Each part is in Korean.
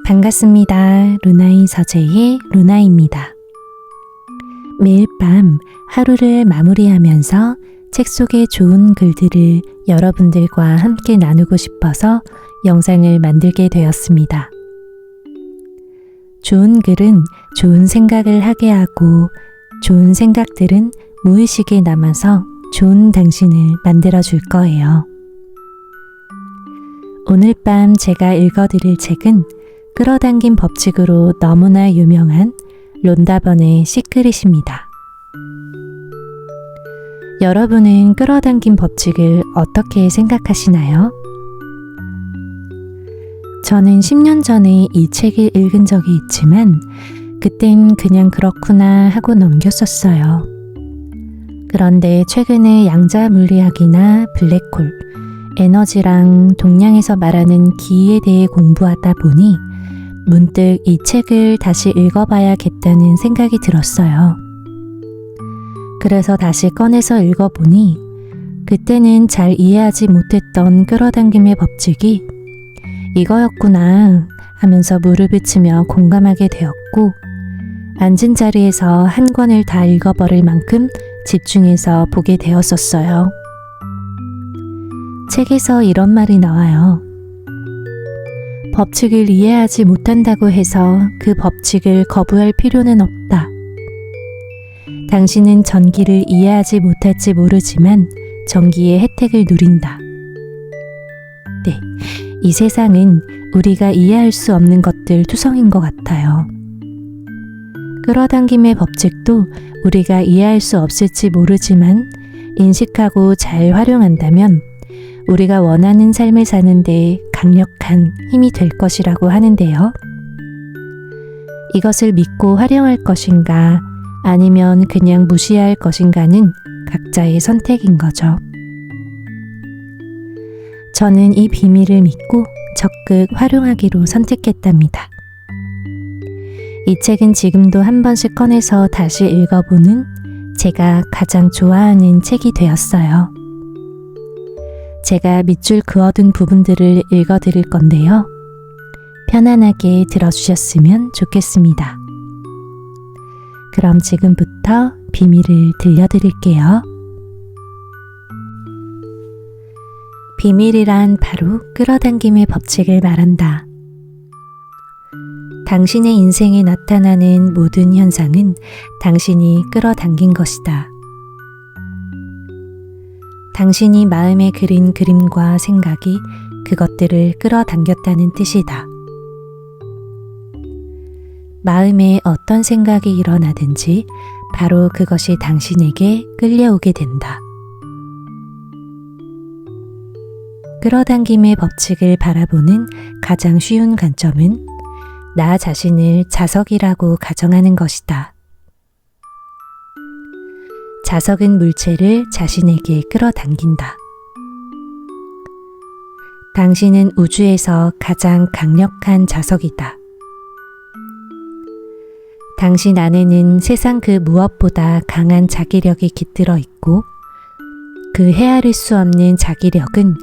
반갑습니다. 루나인 서재의 루나입니다. 매일 밤 하루를 마무리하면서 책 속의 좋은 글들을 여러분들과 함께 나누고 싶어서 영상을 만들게 되었습니다. 좋은 글은 좋은 생각을 하게 하고 좋은 생각들은 무의식에 남아서 좋은 당신을 만들어 줄 거예요. 오늘 밤 제가 읽어드릴 책은 끌어당긴 법칙으로 너무나 유명한 론다번의 시크릿입니다. 여러분은 끌어당긴 법칙을 어떻게 생각하시나요? 저는 10년 전에 이 책을 읽은 적이 있지만 그땐 그냥 그렇구나 하고 넘겼었어요. 그런데 최근에 양자 물리학이나 블랙홀, 에너지랑 동양에서 말하는 기에 대해 공부하다 보니 문득 이 책을 다시 읽어봐야겠다는 생각이 들었어요. 그래서 다시 꺼내서 읽어보니 그때는 잘 이해하지 못했던 끌어당김의 법칙이 이거였구나 하면서 무릎을 치며 공감하게 되었고 앉은 자리에서 한 권을 다 읽어버릴 만큼 집중해서 보게 되었었어요. 책에서 이런 말이 나와요. 법칙을 이해하지 못한다고 해서 그 법칙을 거부할 필요는 없다. 당신은 전기를 이해하지 못할지 모르지만 전기의 혜택을 누린다. 네, 이 세상은 우리가 이해할 수 없는 것들 투성인 것 같아요. 끌어당김의 법칙도 우리가 이해할 수 없을지 모르지만 인식하고 잘 활용한다면 우리가 원하는 삶을 사는데 강력한 힘이 될 것이라고 하는데요. 이것을 믿고 활용할 것인가 아니면 그냥 무시할 것인가는 각자의 선택인 거죠. 저는 이 비밀을 믿고 적극 활용하기로 선택했답니다. 이 책은 지금도 한 번씩 꺼내서 다시 읽어보는 제가 가장 좋아하는 책이 되었어요. 제가 밑줄 그어둔 부분들을 읽어드릴 건데요. 편안하게 들어주셨으면 좋겠습니다. 그럼 지금부터 비밀을 들려드릴게요. 비밀이란 바로 끌어당김의 법칙을 말한다. 당신의 인생에 나타나는 모든 현상은 당신이 끌어당긴 것이다. 당신이 마음에 그린 그림과 생각이 그것들을 끌어당겼다는 뜻이다. 마음에 어떤 생각이 일어나든지 바로 그것이 당신에게 끌려오게 된다. 끌어당김의 법칙을 바라보는 가장 쉬운 관점은 나 자신을 자석이라고 가정하는 것이다. 자석은 물체를 자신에게 끌어당긴다. 당신은 우주에서 가장 강력한 자석이다. 당신 안에는 세상 그 무엇보다 강한 자기력이 깃들어 있고 그 헤아릴 수 없는 자기력은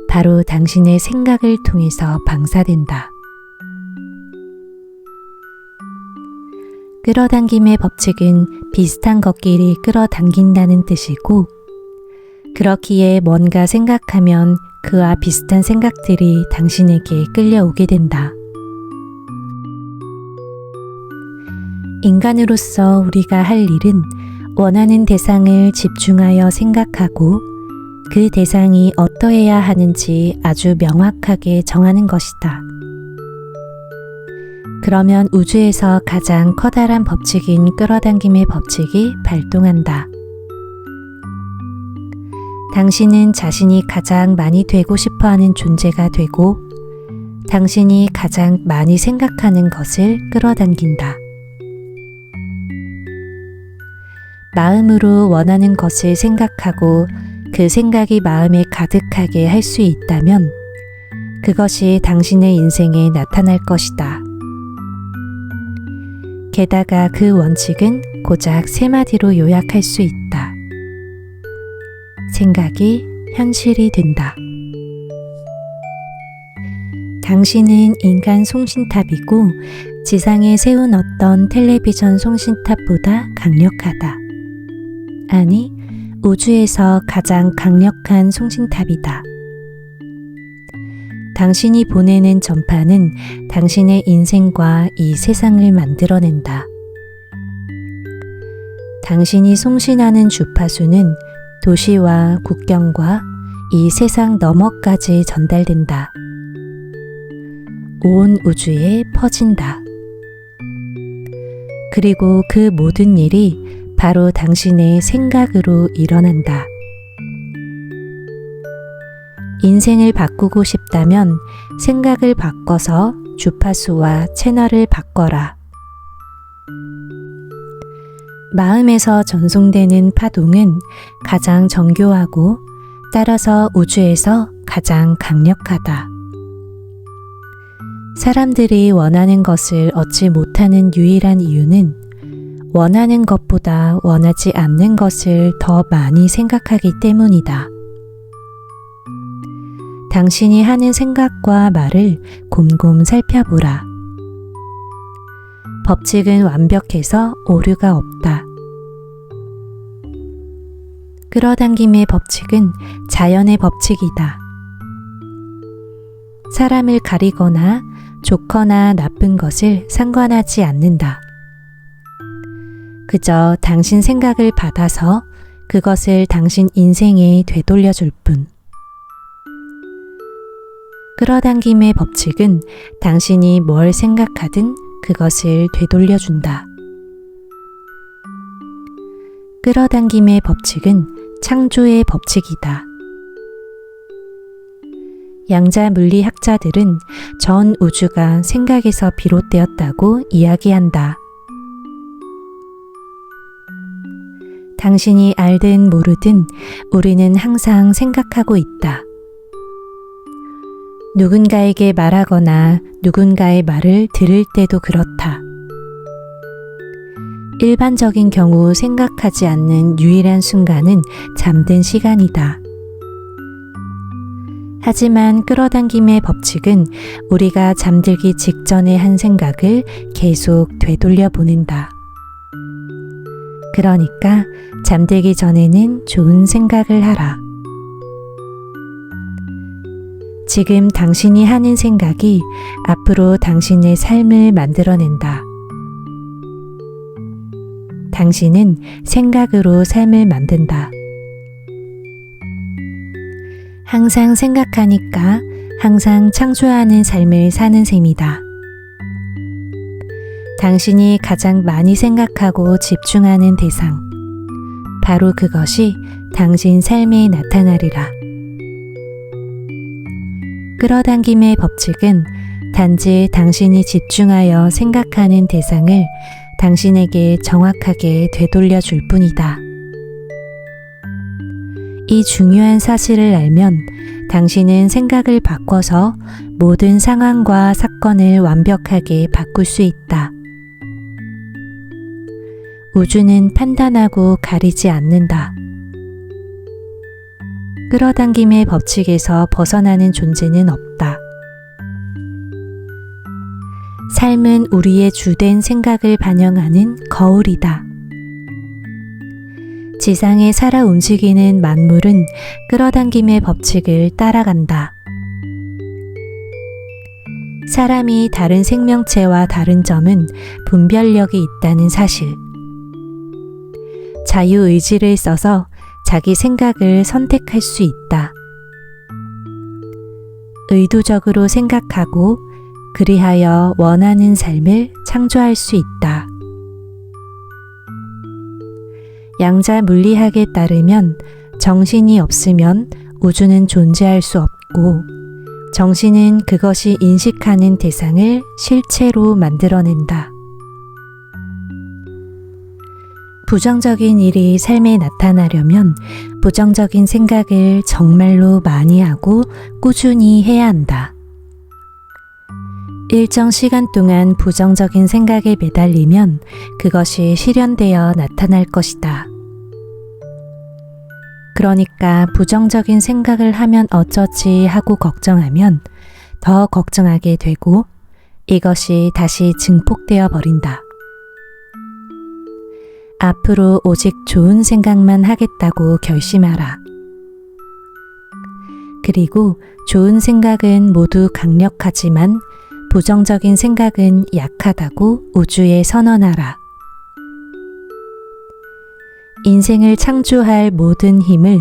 바로 당신의 생각을 통해서 방사된다. 끌어당김의 법칙은 비슷한 것끼리 끌어당긴다는 뜻이고 그렇기에 뭔가 생각하면 그와 비슷한 생각들이 당신에게 끌려오게 된다. 인간으로서 우리가 할 일은 원하는 대상을 집중하여 생각하고 그 대상이 어떠해야 하는지 아주 명확하게 정하는 것이다. 그러면 우주에서 가장 커다란 법칙인 끌어당김의 법칙이 발동한다. 당신은 자신이 가장 많이 되고 싶어하는 존재가 되고 당신이 가장 많이 생각하는 것을 끌어당긴다. 마음으로 원하는 것을 생각하고 그 생각이 마음에 가득하게 할 수 있다면 그것이 당신의 인생에 나타날 것이다. 게다가 그 원칙은 고작 3마디로 요약할 수 있다. 생각이 현실이 된다. 당신은 인간 송신탑이고 지상에 세운 어떤 텔레비전 송신탑보다 강력하다. 아니, 우주에서 가장 강력한 송신탑이다. 당신이 보내는 전파는 당신의 인생과 이 세상을 만들어낸다. 당신이 송신하는 주파수는 도시와 국경과 이 세상 너머까지 전달된다. 온 우주에 퍼진다. 그리고 그 모든 일이 바로 당신의 생각으로 일어난다. 인생을 바꾸고 싶다면 생각을 바꿔서 주파수와 채널을 바꿔라. 마음에서 전송되는 파동은 가장 정교하고 따라서 우주에서 가장 강력하다. 사람들이 원하는 것을 얻지 못하는 유일한 이유는 원하는 것보다 원하지 않는 것을 더 많이 생각하기 때문이다. 당신이 하는 생각과 말을 곰곰 살펴보라. 법칙은 완벽해서 오류가 없다. 끌어당김의 법칙은 자연의 법칙이다. 사람을 가리거나 좋거나 나쁜 것을 상관하지 않는다. 그저 당신 생각을 받아서 그것을 당신 인생에 되돌려 줄 뿐. 끌어당김의 법칙은 당신이 뭘 생각하든 그것을 되돌려 준다. 끌어당김의 법칙은 창조의 법칙이다. 양자 물리학자들은 전 우주가 생각에서 비롯되었다고 이야기한다. 당신이 알든 모르든 우리는 항상 생각하고 있다. 누군가에게 말하거나 누군가의 말을 들을 때도 그렇다. 일반적인 경우 생각하지 않는 유일한 순간은 잠든 시간이다. 하지만 끌어당김의 법칙은 우리가 잠들기 직전에 한 생각을 계속 되돌려 보낸다. 그러니까 잠들기 전에는 좋은 생각을 하라. 지금 당신이 하는 생각이 앞으로 당신의 삶을 만들어낸다. 당신은 생각으로 삶을 만든다. 항상 생각하니까 항상 창조하는 삶을 사는 셈이다. 당신이 가장 많이 생각하고 집중하는 대상, 바로 그것이 당신 삶에 나타나리라. 끌어당김의 법칙은 단지 당신이 집중하여 생각하는 대상을 당신에게 정확하게 되돌려 줄 뿐이다. 이 중요한 사실을 알면 당신은 생각을 바꿔서 모든 상황과 사건을 완벽하게 바꿀 수 있다. 우주는 판단하고 가리지 않는다. 끌어당김의 법칙에서 벗어나는 존재는 없다. 삶은 우리의 주된 생각을 반영하는 거울이다. 지상에 살아 움직이는 만물은 끌어당김의 법칙을 따라간다. 사람이 다른 생명체와 다른 점은 분별력이 있다는 사실. 자유의지를 써서 자기 생각을 선택할 수 있다. 의도적으로 생각하고 그리하여 원하는 삶을 창조할 수 있다. 양자 물리학에 따르면 정신이 없으면 우주는 존재할 수 없고 정신은 그것이 인식하는 대상을 실체로 만들어낸다. 부정적인 일이 삶에 나타나려면 부정적인 생각을 정말로 많이 하고 꾸준히 해야 한다. 일정 시간 동안 부정적인 생각에 매달리면 그것이 실현되어 나타날 것이다. 그러니까 부정적인 생각을 하면 어쩌지 하고 걱정하면 더 걱정하게 되고 이것이 다시 증폭되어 버린다. 앞으로 오직 좋은 생각만 하겠다고 결심하라. 그리고 좋은 생각은 모두 강력하지만 부정적인 생각은 약하다고 우주에 선언하라. 인생을 창조할 모든 힘을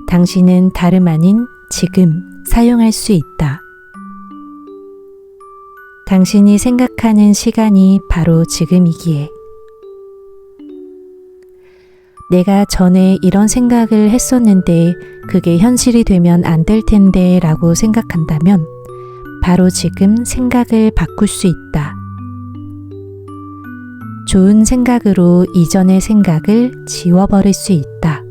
당신은 다름 아닌 지금 사용할 수 있다. 당신이 생각하는 시간이 바로 지금이기에. 내가 전에 이런 생각을 했었는데 그게 현실이 되면 안 될 텐데 라고 생각한다면 바로 지금 생각을 바꿀 수 있다. 좋은 생각으로 이전의 생각을 지워버릴 수 있다.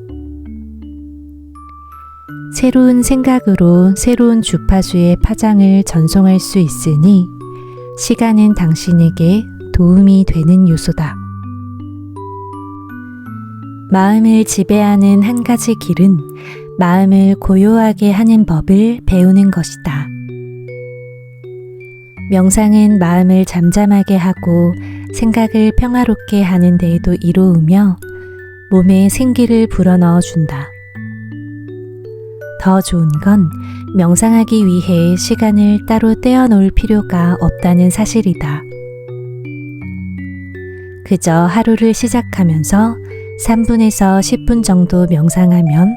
새로운 생각으로 새로운 주파수의 파장을 전송할 수 있으니 시간은 당신에게 도움이 되는 요소다. 마음을 지배하는 한 가지 길은 마음을 고요하게 하는 법을 배우는 것이다. 명상은 마음을 잠잠하게 하고 생각을 평화롭게 하는 데에도 이로우며 몸에 생기를 불어넣어 준다. 더 좋은 건 명상하기 위해 시간을 따로 떼어놓을 필요가 없다는 사실이다. 그저 하루를 시작하면서 3분에서 10분 정도 명상하면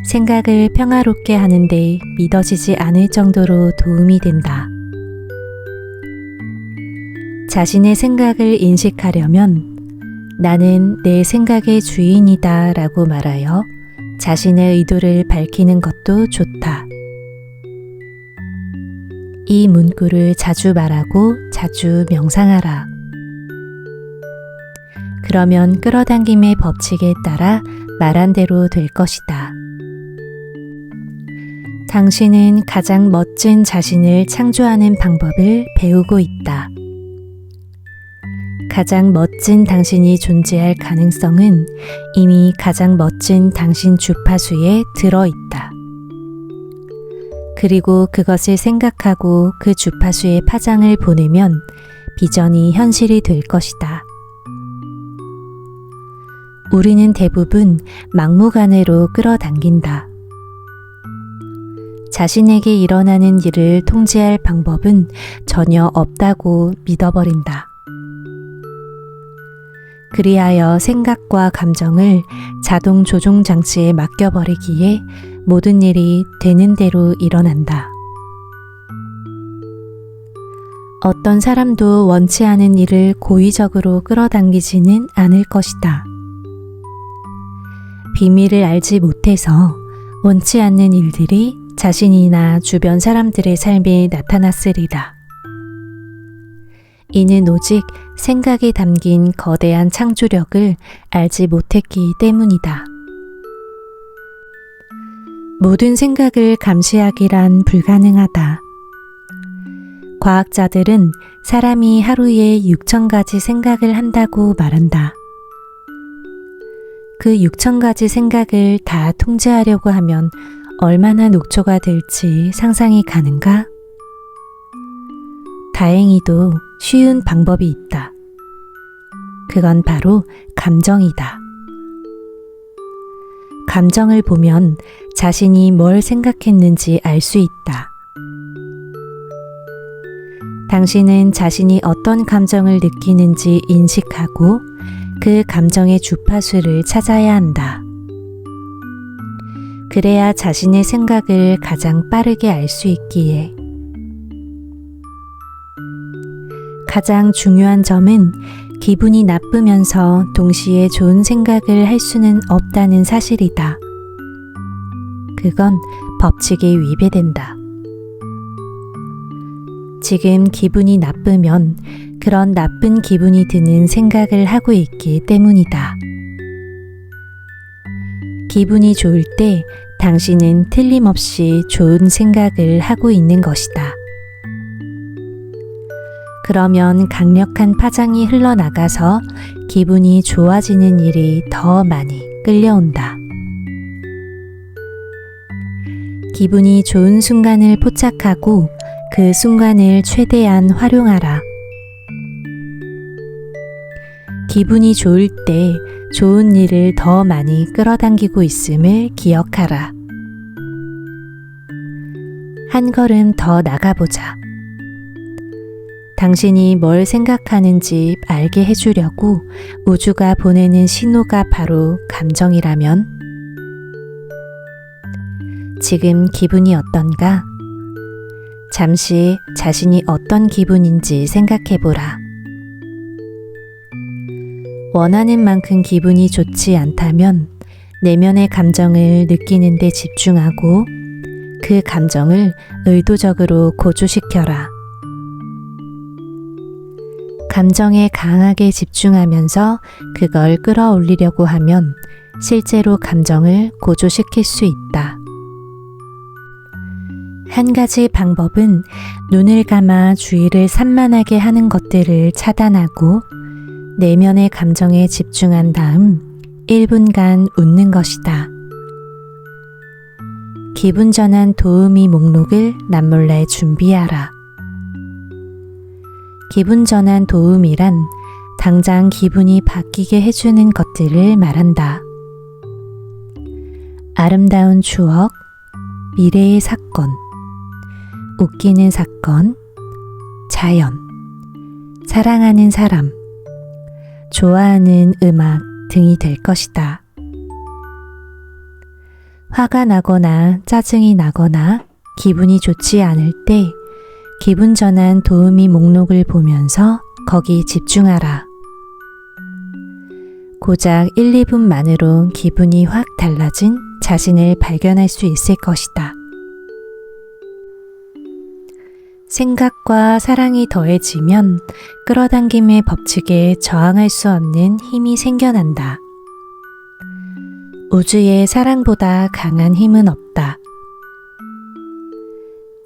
생각을 평화롭게 하는데 믿어지지 않을 정도로 도움이 된다. 자신의 생각을 인식하려면 나는 내 생각의 주인이다 라고 말하여 자신의 의도를 밝히는 것도 좋다. 이 문구를 자주 말하고 자주 명상하라. 그러면 끌어당김의 법칙에 따라 말한 대로 될 것이다. 당신은 가장 멋진 자신을 창조하는 방법을 배우고 있다. 가장 멋진 당신이 존재할 가능성은 이미 가장 멋진 당신 주파수에 들어있다. 그리고 그것을 생각하고 그 주파수의 파장을 보내면 비전이 현실이 될 것이다. 우리는 대부분 막무가내로 끌어당긴다. 자신에게 일어나는 일을 통제할 방법은 전혀 없다고 믿어버린다. 그리하여 생각과 감정을 자동 조종 장치에 맡겨버리기에 모든 일이 되는 대로 일어난다. 어떤 사람도 원치 않은 일을 고의적으로 끌어당기지는 않을 것이다. 비밀을 알지 못해서 원치 않는 일들이 자신이나 주변 사람들의 삶에 나타났으리라. 이는 오직 생각에 담긴 거대한 창조력을 알지 못했기 때문이다. 모든 생각을 감시하기란 불가능하다. 과학자들은 사람이 하루에 6,000가지 생각을 한다고 말한다. 그 6,000가지 생각을 다 통제하려고 하면 얼마나 녹초가 될지 상상이 가는가? 다행히도 쉬운 방법이 있다. 그건 바로 감정이다. 감정을 보면 자신이 뭘 생각했는지 알 수 있다. 당신은 자신이 어떤 감정을 느끼는지 인식하고 그 감정의 주파수를 찾아야 한다. 그래야 자신의 생각을 가장 빠르게 알 수 있기에. 가장 중요한 점은 기분이 나쁘면서 동시에 좋은 생각을 할 수는 없다는 사실이다. 그건 법칙에 위배된다. 지금 기분이 나쁘면 그런 나쁜 기분이 드는 생각을 하고 있기 때문이다. 기분이 좋을 때 당신은 틀림없이 좋은 생각을 하고 있는 것이다. 그러면 강력한 파장이 흘러나가서 기분이 좋아지는 일이 더 많이 끌려온다. 기분이 좋은 순간을 포착하고 그 순간을 최대한 활용하라. 기분이 좋을 때 좋은 일을 더 많이 끌어당기고 있음을 기억하라. 한 걸음 더 나가보자. 당신이 뭘 생각하는지 알게 해주려고 우주가 보내는 신호가 바로 감정이라면 지금 기분이 어떤가? 잠시 자신이 어떤 기분인지 생각해보라. 원하는 만큼 기분이 좋지 않다면 내면의 감정을 느끼는 데 집중하고 그 감정을 의도적으로 고조시켜라. 감정에 강하게 집중하면서 그걸 끌어올리려고 하면 실제로 감정을 고조시킬 수 있다. 한 가지 방법은 눈을 감아 주의를 산만하게 하는 것들을 차단하고 내면의 감정에 집중한 다음 1분간 웃는 것이다. 기분 전환 도우미 목록을 남몰래 준비하라. 기분 전환 도우미란 당장 기분이 바뀌게 해주는 것들을 말한다. 아름다운 추억, 미래의 사건, 웃기는 사건, 자연, 사랑하는 사람, 좋아하는 음악 등이 될 것이다. 화가 나거나 짜증이 나거나 기분이 좋지 않을 때 기분 전환 도우미 목록을 보면서 거기 집중하라. 고작 1, 2분만으로 기분이 확 달라진 자신을 발견할 수 있을 것이다. 생각과 사랑이 더해지면 끌어당김의 법칙에 저항할 수 없는 힘이 생겨난다. 우주에 사랑보다 강한 힘은 없다.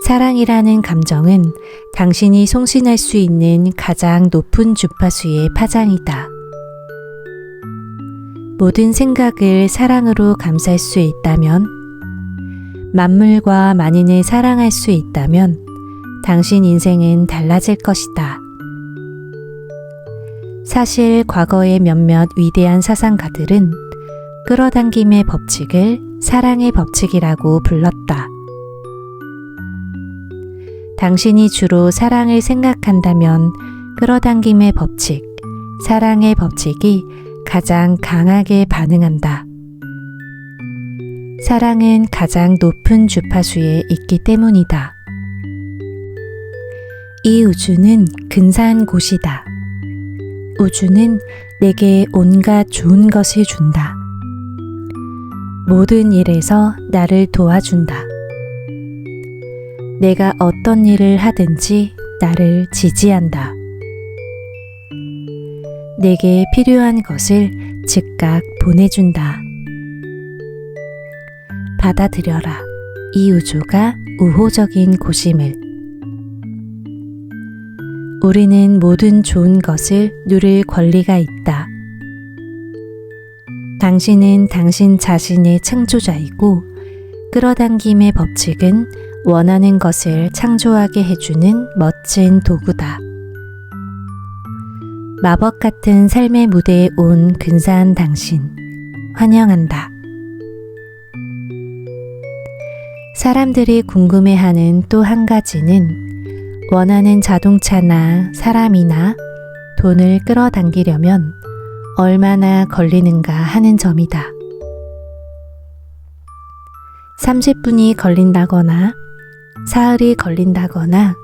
사랑이라는 감정은 당신이 송신할 수 있는 가장 높은 주파수의 파장이다. 모든 생각을 사랑으로 감쌀 수 있다면, 만물과 만인을 사랑할 수 있다면 당신 인생은 달라질 것이다. 사실 과거의 몇몇 위대한 사상가들은 끌어당김의 법칙을 사랑의 법칙이라고 불렀다. 당신이 주로 사랑을 생각한다면 끌어당김의 법칙, 사랑의 법칙이 가장 강하게 반응한다. 사랑은 가장 높은 주파수에 있기 때문이다. 이 우주는 근사한 곳이다. 우주는 내게 온갖 좋은 것을 준다. 모든 일에서 나를 도와준다. 내가 어떤 일을 하든지 나를 지지한다. 내게 필요한 것을 즉각 보내준다. 받아들여라. 이 우주가 우호적인 곳임을. 우리는 모든 좋은 것을 누릴 권리가 있다. 당신은 당신 자신의 창조자이고 끌어당김의 법칙은 원하는 것을 창조하게 해주는 멋진 도구다. 마법 같은 삶의 무대에 온 근사한 당신, 환영한다. 사람들이 궁금해하는 또 한 가지는 원하는 자동차나 사람이나 돈을 끌어당기려면 얼마나 걸리는가 하는 점이다. 30분이 걸린다거나 사흘이 걸린다거나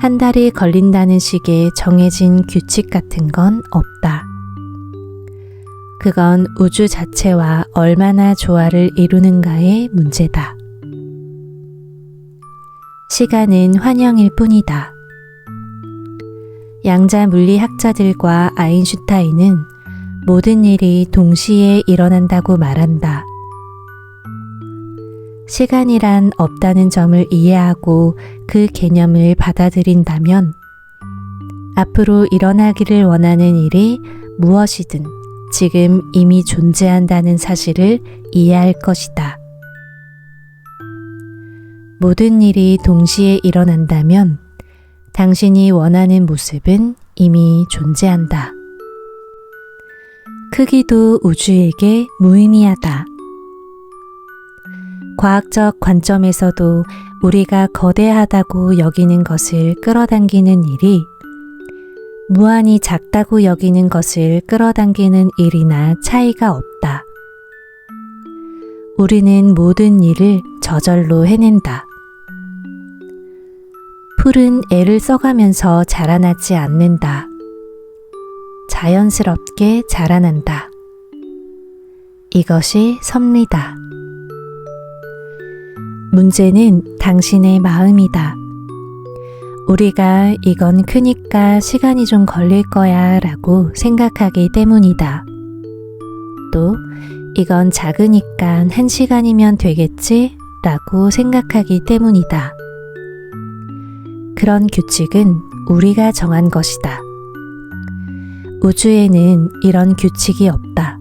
한 달이 걸린다는 식의 정해진 규칙 같은 건 없다. 그건 우주 자체와 얼마나 조화를 이루는가의 문제다. 시간은 환영일 뿐이다. 양자 물리학자들과 아인슈타인은 모든 일이 동시에 일어난다고 말한다. 시간이란 없다는 점을 이해하고 그 개념을 받아들인다면 앞으로 일어나기를 원하는 일이 무엇이든 지금 이미 존재한다는 사실을 이해할 것이다. 모든 일이 동시에 일어난다면 당신이 원하는 모습은 이미 존재한다. 크기도 우주에게 무의미하다. 과학적 관점에서도 우리가 거대하다고 여기는 것을 끌어당기는 일이 무한히 작다고 여기는 것을 끌어당기는 일이나 차이가 없다. 우리는 모든 일을 저절로 해낸다. 풀은 애를 써가면서 자라나지 않는다. 자연스럽게 자라난다. 이것이 섭리다. 문제는 당신의 마음이다. 우리가 이건 크니까 시간이 좀 걸릴 거야 라고 생각하기 때문이다. 또 이건 작으니까 1시간이면 되겠지 라고 생각하기 때문이다. 그런 규칙은 우리가 정한 것이다. 우주에는 이런 규칙이 없다.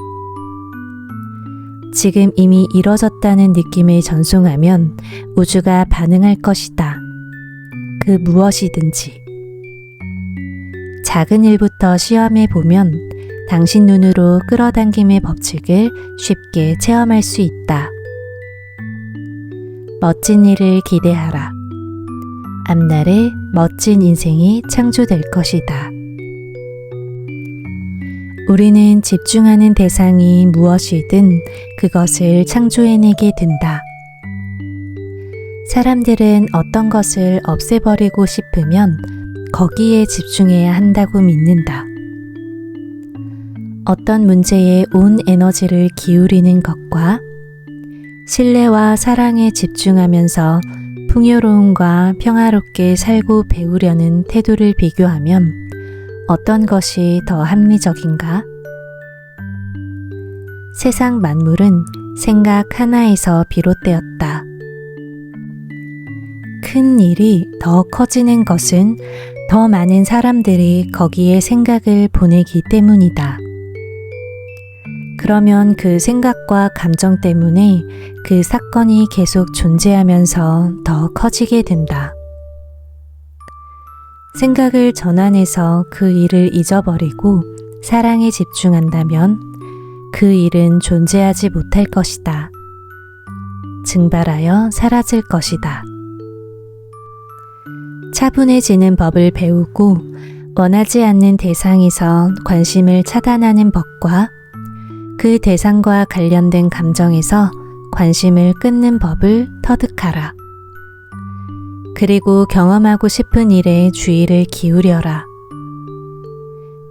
지금 이미 이뤄졌다는 느낌을 전송하면 우주가 반응할 것이다. 그 무엇이든지. 작은 일부터 시험해 보면 당신 눈으로 끌어당김의 법칙을 쉽게 체험할 수 있다. 멋진 일을 기대하라. 앞날에 멋진 인생이 창조될 것이다. 우리는 집중하는 대상이 무엇이든 그것을 창조해내게 된다. 사람들은 어떤 것을 없애버리고 싶으면 거기에 집중해야 한다고 믿는다. 어떤 문제에 온 에너지를 기울이는 것과 신뢰와 사랑에 집중하면서 풍요로움과 평화롭게 살고 배우려는 태도를 비교하면 어떤 것이 더 합리적인가? 세상 만물은 생각 하나에서 비롯되었다. 큰 일이 더 커지는 것은 더 많은 사람들이 거기에 생각을 보내기 때문이다. 그러면 그 생각과 감정 때문에 그 사건이 계속 존재하면서 더 커지게 된다. 생각을 전환해서 그 일을 잊어버리고 사랑에 집중한다면 그 일은 존재하지 못할 것이다. 증발하여 사라질 것이다. 차분해지는 법을 배우고 원하지 않는 대상에서 관심을 차단하는 법과 그 대상과 관련된 감정에서 관심을 끊는 법을 터득하라. 그리고 경험하고 싶은 일에 주의를 기울여라.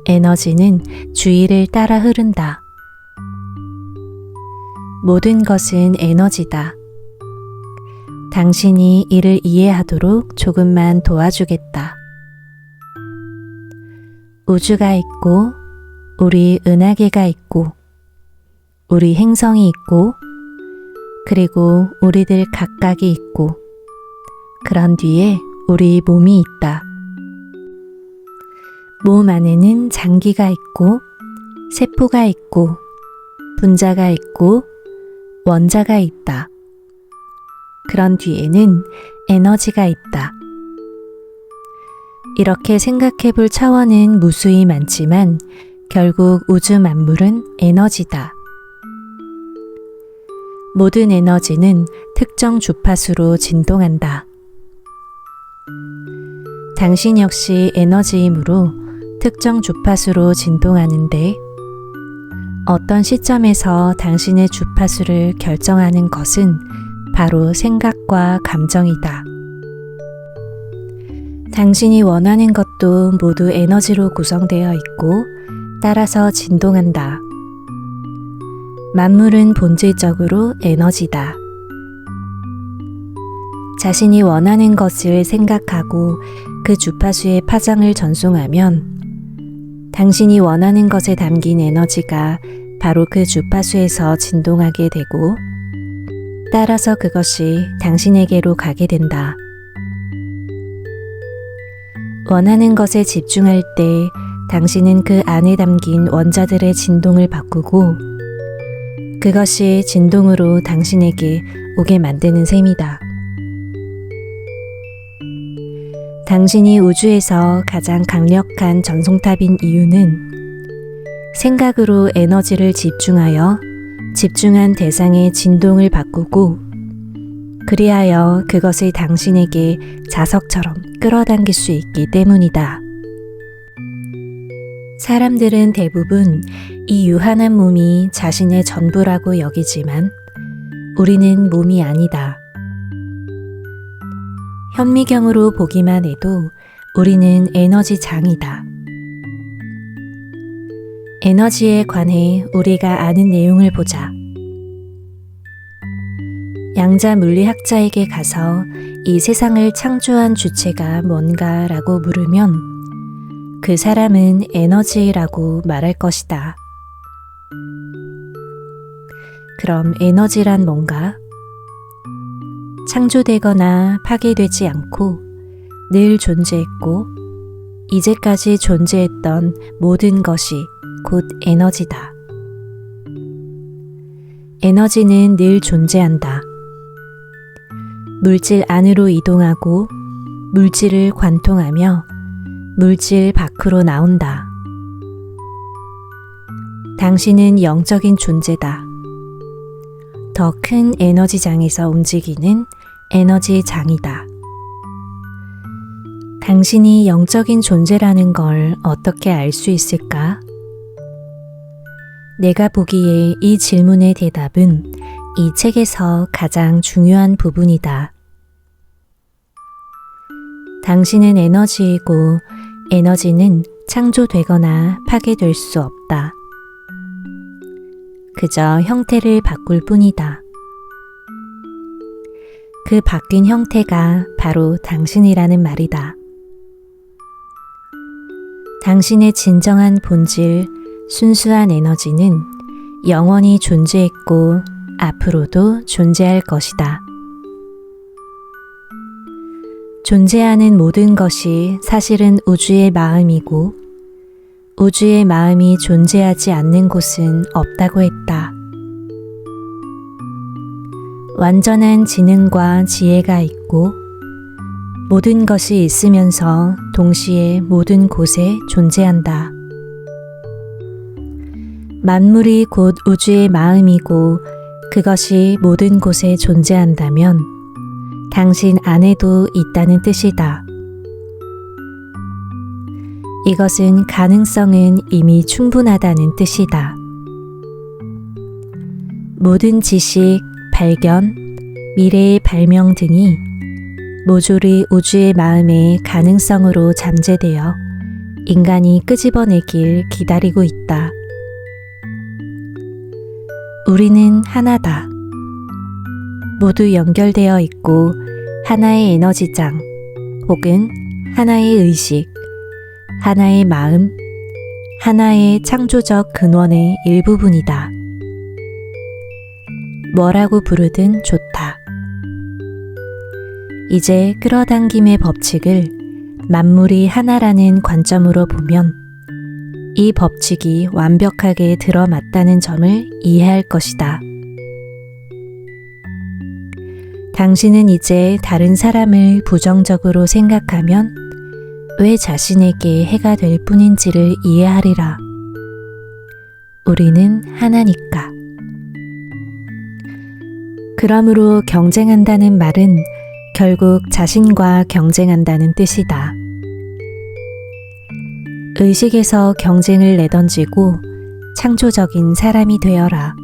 에너지는 주의를 따라 흐른다. 모든 것은 에너지다. 당신이 이를 이해하도록 조금만 도와주겠다. 우주가 있고, 우리 은하계가 있고, 우리 행성이 있고, 그리고 우리들 각각이 있고, 그런 뒤에 우리 몸이 있다. 몸 안에는 장기가 있고, 세포가 있고, 분자가 있고, 원자가 있다. 그런 뒤에는 에너지가 있다. 이렇게 생각해 볼 차원은 무수히 많지만 결국 우주 만물은 에너지다. 모든 에너지는 특정 주파수로 진동한다. 당신 역시 에너지이므로 특정 주파수로 진동하는데 어떤 시점에서 당신의 주파수를 결정하는 것은 바로 생각과 감정이다. 당신이 원하는 것도 모두 에너지로 구성되어 있고 따라서 진동한다. 만물은 본질적으로 에너지다. 자신이 원하는 것을 생각하고 그 주파수의 파장을 전송하면 당신이 원하는 것에 담긴 에너지가 바로 그 주파수에서 진동하게 되고 따라서 그것이 당신에게로 가게 된다. 원하는 것에 집중할 때 당신은 그 안에 담긴 원자들의 진동을 바꾸고 그것이 진동으로 당신에게 오게 만드는 셈이다. 당신이 우주에서 가장 강력한 전송탑인 이유는 생각으로 에너지를 집중하여 집중한 대상의 진동을 바꾸고 그리하여 그것을 당신에게 자석처럼 끌어당길 수 있기 때문이다. 사람들은 대부분 이 유한한 몸이 자신의 전부라고 여기지만 우리는 몸이 아니다. 현미경으로 보기만 해도 우리는 에너지장이다. 에너지에 관해 우리가 아는 내용을 보자. 양자 물리학자에게 가서 이 세상을 창조한 주체가 뭔가라고 물으면 그 사람은 에너지라고 말할 것이다. 그럼 에너지란 뭔가? 창조되거나 파괴되지 않고 늘 존재했고 이제까지 존재했던 모든 것이 곧 에너지다. 에너지는 늘 존재한다. 물질 안으로 이동하고 물질을 관통하며 물질 밖으로 나온다. 당신은 영적인 존재다. 더 큰 에너지장에서 움직이는 에너지장이다. 당신이 영적인 존재라는 걸 어떻게 알 수 있을까? 내가 보기에 이 질문의 대답은 이 책에서 가장 중요한 부분이다. 당신은 에너지이고 에너지는 창조되거나 파괴될 수 없다. 그저 형태를 바꿀 뿐이다. 그 바뀐 형태가 바로 당신이라는 말이다. 당신의 진정한 본질, 순수한 에너지는 영원히 존재했고 앞으로도 존재할 것이다. 존재하는 모든 것이 사실은 우주의 마음이고 우주의 마음이 존재하지 않는 곳은 없다고 했다. 완전한 지능과 지혜가 있고 모든 것이 있으면서 동시에 모든 곳에 존재한다. 만물이 곧 우주의 마음이고 그것이 모든 곳에 존재한다면 당신 안에도 있다는 뜻이다. 이것은 가능성은 이미 충분하다는 뜻이다. 모든 지식, 발견, 미래의 발명 등이 모조리 우주의 마음의 가능성으로 잠재되어 인간이 끄집어내길 기다리고 있다. 우리는 하나다. 모두 연결되어 있고 하나의 에너지장 혹은 하나의 의식, 하나의 마음, 하나의 창조적 근원의 일부분이다. 뭐라고 부르든 좋다. 이제 끌어당김의 법칙을 만물이 하나라는 관점으로 보면 이 법칙이 완벽하게 들어맞다는 점을 이해할 것이다. 당신은 이제 다른 사람을 부정적으로 생각하면 왜 자신에게 해가 될 뿐인지를 이해하리라. 우리는 하나니까. 그러므로 경쟁한다는 말은 결국 자신과 경쟁한다는 뜻이다. 의식에서 경쟁을 내던지고 창조적인 사람이 되어라.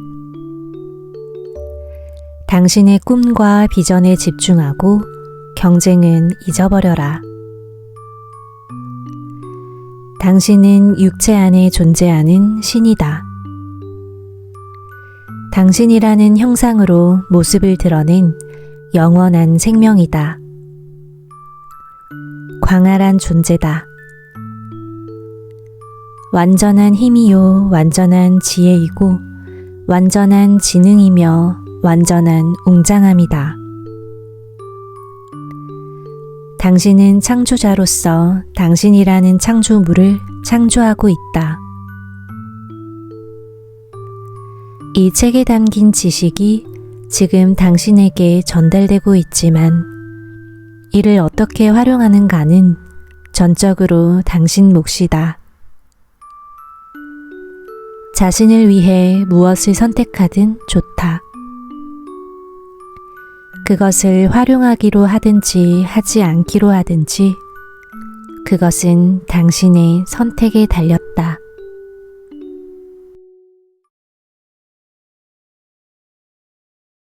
당신의 꿈과 비전에 집중하고 경쟁은 잊어버려라. 당신은 육체 안에 존재하는 신이다. 당신이라는 형상으로 모습을 드러낸 영원한 생명이다. 광활한 존재다. 완전한 힘이요, 완전한 지혜이고, 완전한 지능이며, 완전한 웅장함이다. 당신은 창조자로서 당신이라는 창조물을 창조하고 있다. 이 책에 담긴 지식이 지금 당신에게 전달되고 있지만 이를 어떻게 활용하는가는 전적으로 당신 몫이다. 자신을 위해 무엇을 선택하든 좋다. 그것을 활용하기로 하든지 하지 않기로 하든지 그것은 당신의 선택에 달렸다.